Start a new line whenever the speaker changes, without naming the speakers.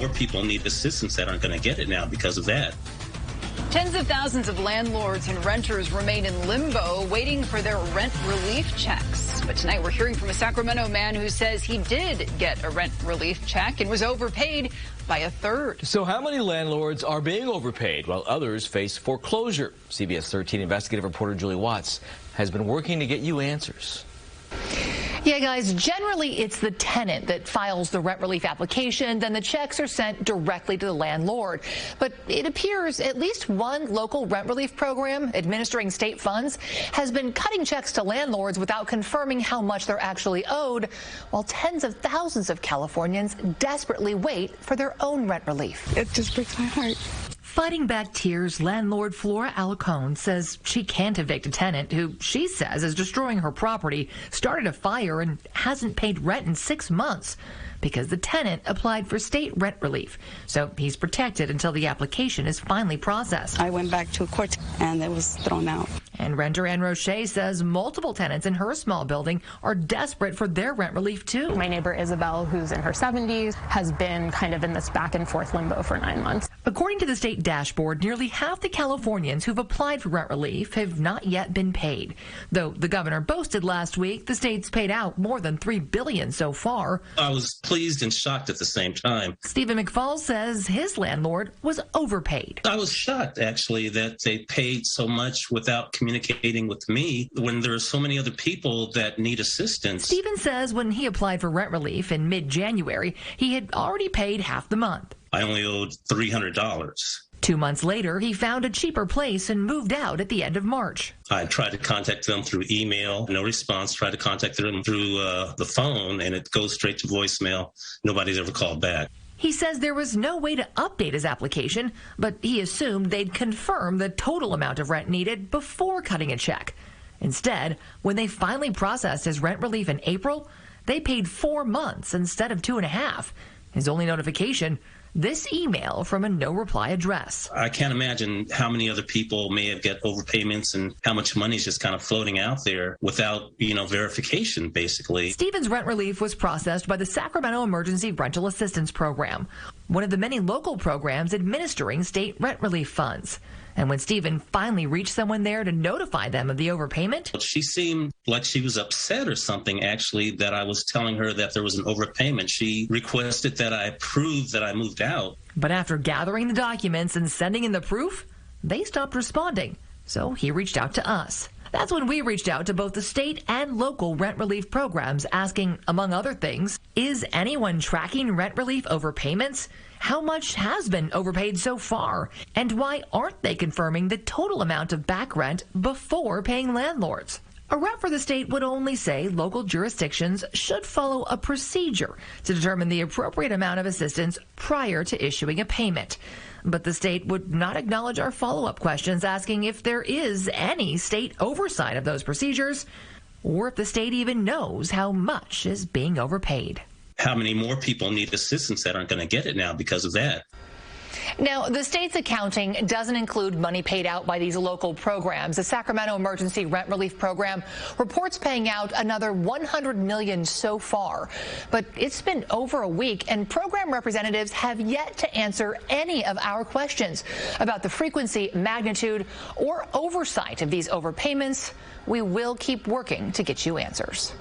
More people need assistance that aren't going to get it now because of that.
Tens of thousands of landlords and renters remain in limbo, waiting for their rent relief checks. But tonight we're hearing from a Sacramento man who says he did get a rent relief check and was overpaid by a third.
So how many landlords are being overpaid while others face foreclosure? CBS 13 investigative reporter Julie Watts has been working to get you answers.
Yeah, guys, generally it's the tenant that files the rent relief application, then the checks are sent directly to the landlord. But it appears at least one local rent relief program administering state funds has been cutting checks to landlords without confirming how much they're actually owed, while tens of thousands of Californians desperately wait for their own rent relief.
It just breaks my heart.
Fighting back tears, landlord Flora Alacone says she can't evict a tenant who she says is destroying her property, started a fire, and hasn't paid rent in 6 months because the tenant applied for state rent relief. So he's protected until the application is finally processed.
I went back to court and it was thrown out.
And renter Ann Roche says multiple tenants in her small building are desperate for their rent relief too.
My neighbor Isabel, who's in her 70s, has been kind of in this back and forth limbo for 9 months.
According to the state dashboard, nearly half the Californians who've applied for rent relief have not yet been paid. Though the governor boasted last week the state's paid out more than $3 billion so far.
I was pleased and shocked at the same time.
Stephen McFall says his landlord was overpaid.
I was shocked, actually, that they paid so much without communicating with me when there are so many other people that need assistance.
Stephen says when he applied for rent relief in mid-January, he had already paid half the month.
I only owed $300.
2 months later, he found a cheaper place and moved out at the end of March.
I tried to contact them through email, no response. Tried to contact them through the phone, and it goes straight to voicemail. Nobody's ever called back.
He says there was no way to update his application, but he assumed they'd confirm the total amount of rent needed before cutting a check. Instead, when they finally processed his rent relief in April, they paid 4 months instead of 2.5. His only notification, this email from a no-reply address.
I can't imagine how many other people may have get overpayments and how much money is just kind of floating out there without, verification, basically.
Stephen's rent relief was processed by the Sacramento Emergency Rental Assistance Program, one of the many local programs administering state rent relief funds. And when Stephen finally reached someone there to notify them of the overpayment,
she seemed like she was upset or something, actually, that I was telling her that there was an overpayment. She requested that I prove that I moved out.
But after gathering the documents and sending in the proof, they stopped responding. So he reached out to us. That's when we reached out to both the state and local rent relief programs asking, among other things, is anyone tracking rent relief overpayments? How much has been overpaid so far? And why aren't they confirming the total amount of back rent before paying landlords? A rep for the state would only say local jurisdictions should follow a procedure to determine the appropriate amount of assistance prior to issuing a payment. But the state would not acknowledge our follow-up questions asking if there is any state oversight of those procedures or if the state even knows how much is being overpaid.
How many more people need assistance that aren't going to get it now because of that?
Now, the state's accounting doesn't include money paid out by these local programs. The Sacramento Emergency Rent Relief Program reports paying out another $100 million so far. But it's been over a week, and program representatives have yet to answer any of our questions about the frequency, magnitude, or oversight of these overpayments. We will keep working to get you answers.